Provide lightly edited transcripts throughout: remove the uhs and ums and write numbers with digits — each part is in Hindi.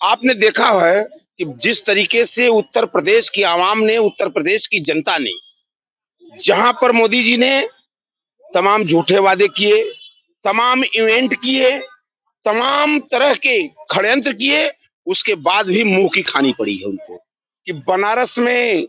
आपने देखा है कि जिस तरीके से उत्तर प्रदेश की आवाम ने, उत्तर प्रदेश की जनता ने, जहां पर मोदी जी ने तमाम झूठे वादे किए, तमाम इवेंट किए, तमाम तरह के षड्यंत्र किए, उसके बाद भी मुंह की खानी पड़ी है उनको कि बनारस में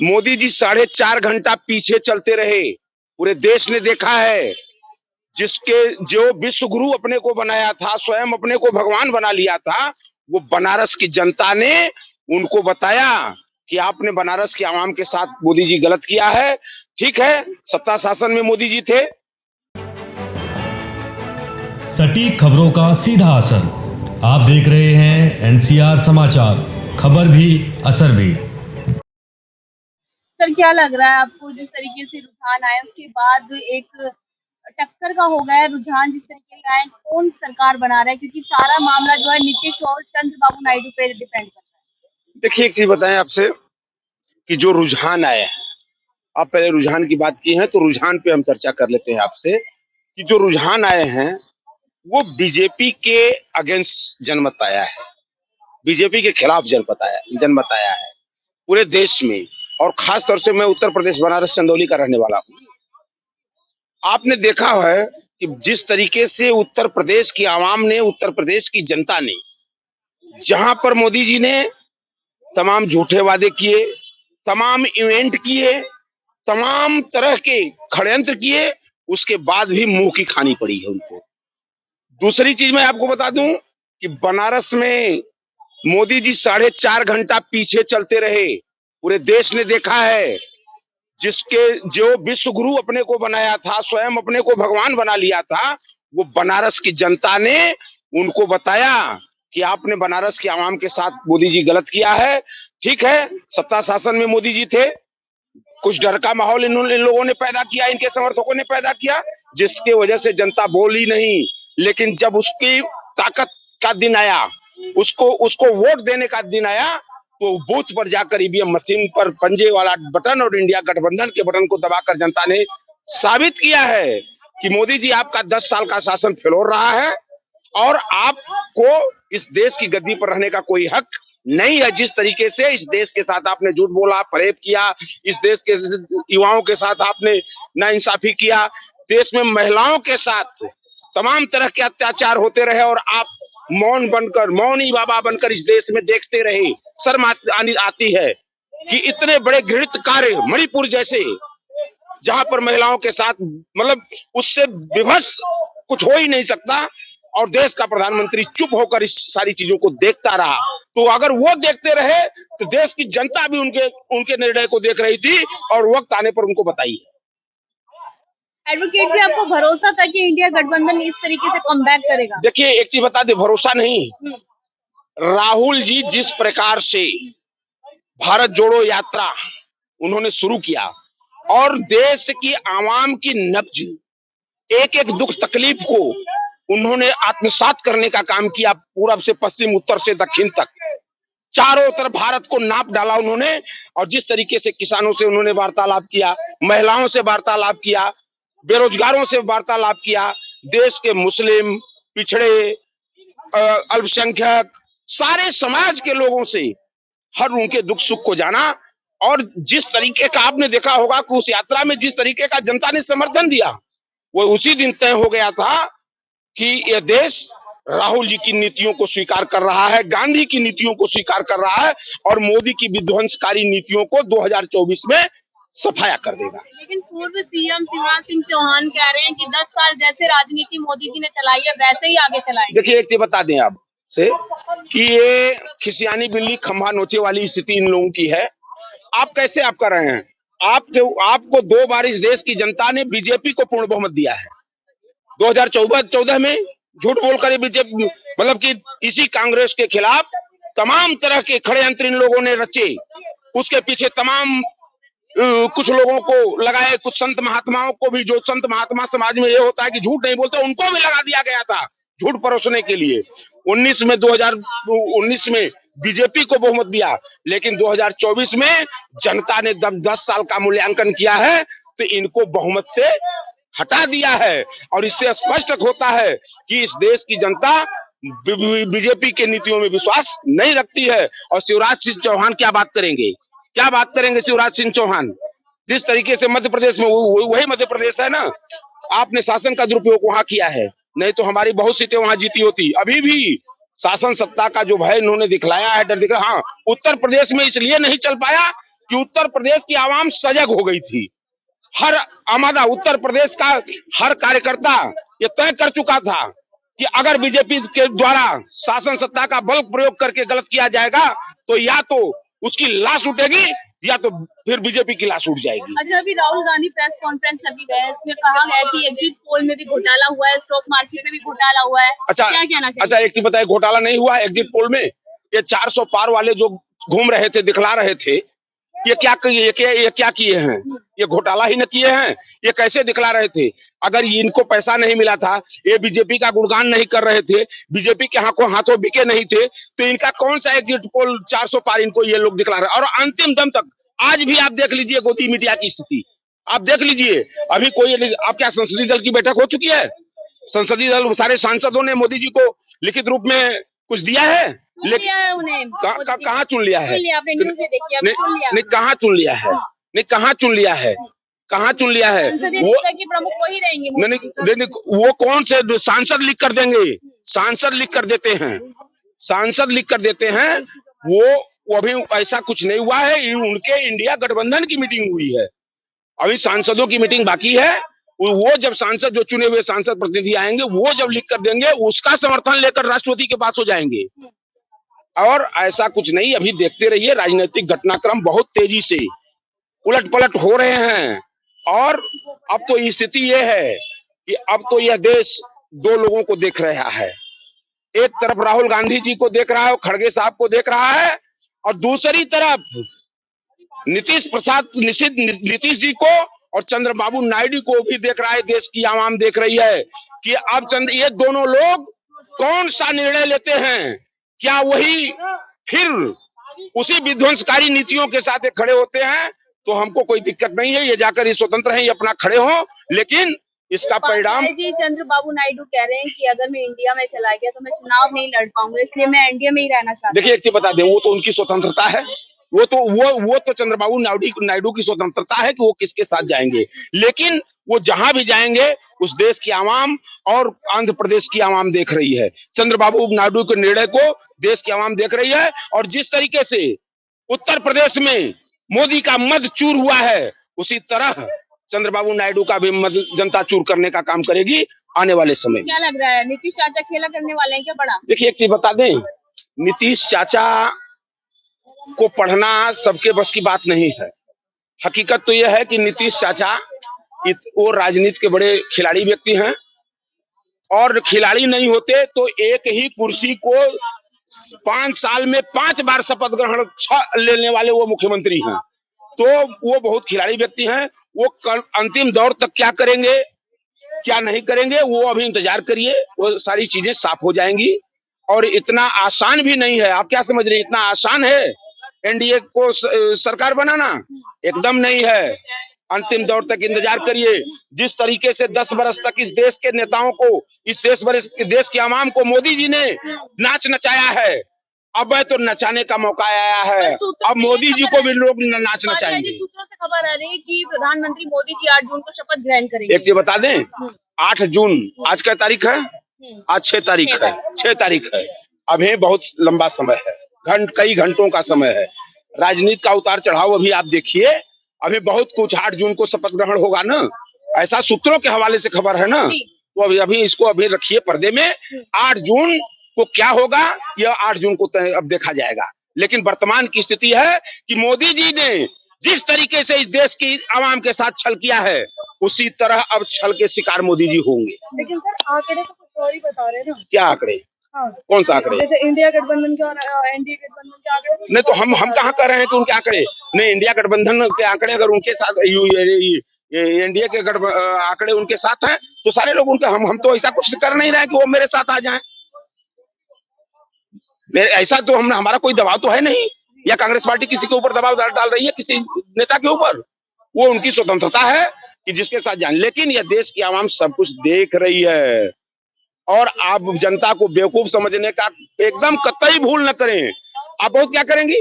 मोदी जी 4.5 घंटा पीछे चलते रहे। पूरे देश ने देखा है, जिसके जो विश्व गुरु अपने को बनाया था, स्वयं अपने को भगवान बना लिया था, वो बनारस की जनता ने उनको बताया कि आपने बनारस की आवाम के साथ मोदी जी गलत किया है। ठीक है, सत्ता शासन में मोदी जी थे। सटीक खबरों का सीधा असर। आप देख रहे हैं एनसीआर समाचार, खबर भी असर भी। सर, क्या लग रहा है आपको, जिस तरीके से रुझान आए उसके बाद एक टक्कर का हो गया है रुझान, जिस तरीके का है, कौन सरकार बना रहा है? क्योंकि सारा मामला जो है नीतीश और चंद्रबाबू नायडू पे डिपेंड करता है। देखिए, एक चीज बताएं आपसे कि जो रुझान आए हैं, आप पहले रुझान की बात की है तो रुझान पे हम चर्चा कर लेते हैं आपसे कि जो रुझान आए हैं वो बीजेपी के अगेंस्ट जनमत आया है, बीजेपी के खिलाफ जनमत आया है पूरे देश में। और खास तौर से मैं उत्तर प्रदेश बनारस चंदौली का रहने वाला हूँ। आपने देखा है कि जिस तरीके से उत्तर प्रदेश की आवाम ने, उत्तर प्रदेश की जनता ने, जहां पर मोदी जी ने तमाम झूठे वादे किए, तमाम इवेंट किए, तमाम तरह के षड्यंत्र किए, उसके बाद भी मुंह की खानी पड़ी है उनको। दूसरी चीज मैं आपको बता दूं कि बनारस में मोदी जी 4.5 घंटा पीछे चलते रहे। पूरे देश ने देखा है, जिसके जो विश्व गुरु अपने को बनाया था, स्वयं अपने को भगवान बना लिया था, वो बनारस की जनता ने उनको बताया कि आपने बनारस की आवाम के साथ मोदी जी गलत किया है। ठीक है, सत्ता शासन में मोदी जी थे, कुछ डर का माहौल इन लोगों ने पैदा किया, इनके समर्थकों ने पैदा किया, जिसके वजह से जनता बोली नहीं। लेकिन जब उसकी ताकत का दिन आया, उसको वोट देने का दिन आया, तो बूथ पर जाकर ईवीएम मशीन पर पंजे वाला बटन और इंडिया गठबंधन के बटन को दबाकर जनता ने साबित किया है कि मोदी जी आपका 10 साल का शासन फैलोर रहा है और आपको इस देश की गद्दी पर रहने का कोई हक नहीं है। जिस तरीके से इस देश के साथ आपने झूठ बोला, फरेब किया, इस देश के युवाओं के साथ आपने नाइंसाफी किया, देश में महिलाओं के साथ तमाम तरह के अत्याचार होते रहे और आप मौनी बाबा बनकर इस देश में देखते रहे। शर्म आती है कि इतने बड़े घृणित कार्य मणिपुर जैसे, जहां पर महिलाओं के साथ मतलब उससे विभत्स कुछ हो ही नहीं सकता, और देश का प्रधानमंत्री चुप होकर इस सारी चीजों को देखता रहा। तो अगर वो देखते रहे तो देश की जनता भी उनके निर्णय को देख रही थी और वक्त आने पर उनको बताई। एडवोकेट जी, आपको भरोसा था कि इंडिया गठबंधन इस तरीके से कमबैक करेगा? देखिए, एक चीज बता दे, भरोसा नहीं। राहुल जी जिस प्रकार से भारत जोड़ो यात्रा उन्होंने शुरू किया और देश की आवाम की नब्ज, एक एक दुख तकलीफ को उन्होंने आत्मसात करने का काम किया, पूरब से पश्चिम, उत्तर से दक्षिण तक, चारों तरफ भारत को नाप डाला उन्होंने। और जिस तरीके से किसानों से उन्होंने वार्तालाप किया, महिलाओं से वार्तालाप किया, बेरोजगारों से वार्तालाप किया, देश के मुस्लिम, पिछड़े, अल्पसंख्यक, सारे समाज के लोगों से हर उनके दुख सुख को जाना। और जिस तरीके का आपने देखा होगा कि उस यात्रा में जिस तरीके का जनता ने समर्थन दिया, वो उसी दिन तय हो गया था कि यह देश राहुल जी की नीतियों को स्वीकार कर रहा है, गांधी की नीतियों को स्वीकार कर रहा है और मोदी की विध्वंसकारी नीतियों को 2024 में सफाया कर देगा। लेकिन पूर्व सीएम शिवराज सिंह चौहान कह रहे हैं कि 10 साल जैसे राजनीति मोदी जी ने चलाई है वैसे ही आगे चलाएंगे। देखिए, एक चीज बता दें आप से कि ये खिसियानी बिल्ली खंभा नोचे वाली स्थिति इन लोगों की है। आप कैसे आप कर रहे हैं? आपको 2 बार इस देश की जनता ने बीजेपी को पूर्ण बहुमत दिया है। 2014 में झूठ बोलकर बीजेपी मतलब कि इसी कांग्रेस के खिलाफ तमाम तरह के षड्यंत्र इन लोगों ने रचे, उसके पीछे तमाम कुछ लोगों को लगाए, कुछ संत महात्माओं को भी, जो संत महात्मा समाज में ये होता है कि झूठ नहीं बोलते, उनको भी लगा दिया गया था झूठ परोसने के लिए। 2019 में बीजेपी को बहुमत दिया, लेकिन 2024 में जनता ने जब 10 साल का मूल्यांकन किया है तो इनको बहुमत से हटा दिया है। और इससे स्पष्ट होता है कि इस देश की जनता बीजेपी के नीतियों में विश्वास नहीं रखती है। और शिवराज सिंह चौहान क्या बात करेंगे, क्या बात करेंगे शिवराज सिंह चौहान? जिस तरीके से मध्य प्रदेश में, वही मध्य प्रदेश है ना, आपने शासन का दुरुपयोग वहां किया है, नहीं तो हमारी बहुत सीटें वहां जीती होती। अभी भी शासन सत्ता का जो भय इन्होंने दिखलाया है, डर दिखा। हाँ, उत्तर प्रदेश में इसलिए नहीं चल पाया कि उत्तर प्रदेश की आवाम सजग हो गई थी। हर आमादा उत्तर प्रदेश का हर कार्यकर्ता ये तय कर चुका था कि अगर बीजेपी के द्वारा शासन सत्ता का बल प्रयोग करके गलत किया जाएगा तो या तो उसकी लाश उठेगी या तो फिर बीजेपी की लाश उठ जाएगी। अच्छा, अभी राहुल गांधी प्रेस कॉन्फ्रेंस लगी गए, इसमें कहा गया कि एग्जिट पोल में भी घोटाला हुआ है, स्टॉक मार्केट में भी घोटाला हुआ है। अच्छा, क्या कहना चाहिए? अच्छा, एक चीज बताइए, घोटाला नहीं हुआ एग्जिट पोल में? ये 400 पार वाले जो घूम रहे थे, दिखला रहे थे, ये क्या किए हैं? ये घोटाला ही न किए हैं? ये कैसे दिखला रहे थे? अगर इनको पैसा नहीं मिला था, ये बीजेपी का गुणगान नहीं कर रहे थे, बीजेपी के हाथों बिके नहीं थे, तो इनका कौन सा एग्जिट पोल 400 पार इनको ये लोग दिखला रहे हैं? और अंतिम दम तक आज भी आप देख लीजिए गोदी मीडिया की स्थिति, आप देख लीजिए। अभी कोई, अब क्या संसदीय दल की बैठक हो चुकी है? संसदीय दल सारे सांसदों ने मोदी जी को लिखित रूप में कुछ दिया है? कहाँ चुन लिया है? नहीं, कहाँ चुन लिया है? नहीं, कहाँ चुन लिया है? कहाँ चुन लिया है? वो प्रमुख वही रहेंगे। नहीं, वो कौन से सांसद लिख कर देंगे? सांसद लिख कर देते हैं, सांसद लिख कर देते हैं। वो अभी ऐसा कुछ नहीं हुआ है। उनके इंडिया गठबंधन की मीटिंग हुई है, अभी सांसदों की मीटिंग बाकी है। वो जब सांसद, जो चुने हुए सांसद प्रतिनिधि आएंगे, वो जब लिख कर देंगे, उसका समर्थन लेकर राष्ट्रपति के पास हो जाएंगे। और ऐसा कुछ नहीं, अभी देखते रहिए, राजनीतिक घटनाक्रम बहुत तेजी से उलट पलट हो रहे हैं। और अब तो स्थिति ये है कि अब तो यह देश दो लोगों को देख रहा है। एक तरफ राहुल गांधी जी को देख रहा है, खड़गे साहब को देख रहा है, और दूसरी तरफ नीतीश जी को और चंद्रबाबू नायडू को भी देख रहा है। देश की आवाम देख रही है कि अब ये दोनों लोग कौन सा निर्णय लेते हैं। क्या वही फिर उसी विध्वंसकारी नीतियों के साथ खड़े होते हैं? तो हमको कोई दिक्कत नहीं है, ये जाकर ये स्वतंत्र हैं, ये अपना खड़े हो, लेकिन इसका परिणाम। जी, चंद्रबाबू नायडू कह रहे हैं कि अगर मैं इंडिया में चला गया तो मैं चुनाव नहीं लड़ पाऊंगा, इसलिए मैं इंडिया में ही रहना चाहता हूं। देखिए, एक चीज बता दें, वो तो उनकी स्वतंत्रता है, वो तो चंद्रबाबू नायडू की स्वतंत्रता है कि वो किसके साथ जाएंगे। लेकिन वो जहां भी जाएंगे उस देश की आवाम और आंध्र प्रदेश की आवाम देख रही है। चंद्रबाबू नायडू के निर्णय को देश की आवाम देख रही है। और जिस तरीके से उत्तर प्रदेश में मोदी का मद चूर हुआ है, उसी तरह चंद्रबाबू नायडू का भी मद जनता चूर करने का काम करेगी आने वाले समय। क्या लग रहा है, नीतीश चाचा खेला करने वाले हैं क्या बड़ा? देखिए, एक चीज बता दें, नीतीश चाचा को पढ़ना सबके बस की बात नहीं है। हकीकत तो यह है कि नीतीश चाचा वो राजनीति के बड़े खिलाड़ी व्यक्ति हैं, और खिलाड़ी नहीं होते तो एक ही कुर्सी को 5 साल में 5 बार शपथ ग्रहण लेने वाले वो मुख्यमंत्री हैं। तो वो बहुत खिलाड़ी व्यक्ति हैं। वो कल अंतिम दौर तक क्या करेंगे, क्या नहीं करेंगे, वो अभी इंतजार करिए, वो सारी चीजें साफ हो जाएंगी। और इतना आसान भी नहीं है। आप क्या समझ रहे हैं, इतना आसान है एनडीए को सरकार बनाना? एकदम नहीं है। अंतिम दौर तक इंतजार करिए। जिस तरीके से 10 बरस तक इस देश के नेताओं को, इस देश की आवाम को मोदी जी ने नाच नचाया है, अब तो नचाने का मौका आया है। अब मोदी जी को भी लोग नाच नचाएंगे। सूत्रों से खबर आ रही है कि प्रधानमंत्री मोदी जी 8 जून को शपथ ग्रहण करेंगे। एक चीज बता दें, 8 जून आज क्या तारीख है? आज 6 तारीख है। 6 तारीख है, अभी बहुत लंबा समय है, कई घंटों का समय है। राजनीति का उतार चढ़ाव अभी आप देखिए, अभी बहुत कुछ। 8 जून को शपथ ग्रहण होगा ना, ऐसा सूत्रों के हवाले से खबर है ना। तो अभी इसको अभी रखिए पर्दे में। 8 जून को क्या होगा, यह 8 जून को अब देखा जाएगा। लेकिन वर्तमान की स्थिति है कि मोदी जी ने जिस तरीके से इस देश की आवाम के साथ छल किया है, उसी तरह अब छल के शिकार मोदी जी होंगे। लेकिन सर, आंकड़े तो कुछ और ही बता रहे हैं ना। क्या आंकड़े? हाँ। कौन सा आंकड़े? जैसे इंडिया गठबंधन के और एनडीए गठबंधन के आंकड़े। नहीं, तो हम कहाँ कर रहे हैं कि उनके आंकड़े नहीं? इंडिया गठबंधन के आंकड़े अगर उनके साथ, एनडीए के आंकड़े उनके साथ हैं तो सारे लोग उनके, हम तो ऐसा कुछ कर नहीं रहे हैं कि वो मेरे साथ आ जाएं। ऐसा तो हमारा कोई दबाव तो है नहीं, या कांग्रेस पार्टी किसी के ऊपर दबाव डाल रही है किसी नेता के ऊपर। वो उनकी स्वतंत्रता है कि जिसके साथ जाए। लेकिन यह देश की आवाम सब कुछ देख रही है। और आप जनता को बेवकूफ समझने का एकदम कतई भूल न करें। आप बहुत क्या करेंगी,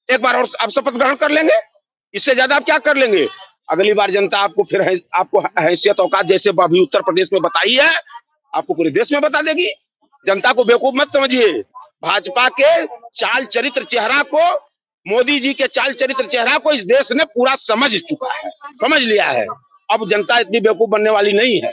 एक बार और आप शपथ ग्रहण कर लेंगे, इससे ज्यादा आप क्या कर लेंगे। अगली बार जनता आपको फिर आपको हैसियत औकात जैसे अभी उत्तर प्रदेश में बताई है, आपको पूरे देश में बता देगी। जनता को बेवकूफ मत समझिए। भाजपा के चाल चरित्र चेहरा को, मोदी जी के चाल चरित्र चेहरा को इस देश ने पूरा समझ चुका है, समझ लिया है। अब जनता इतनी बेवकूफ बनने वाली नहीं है।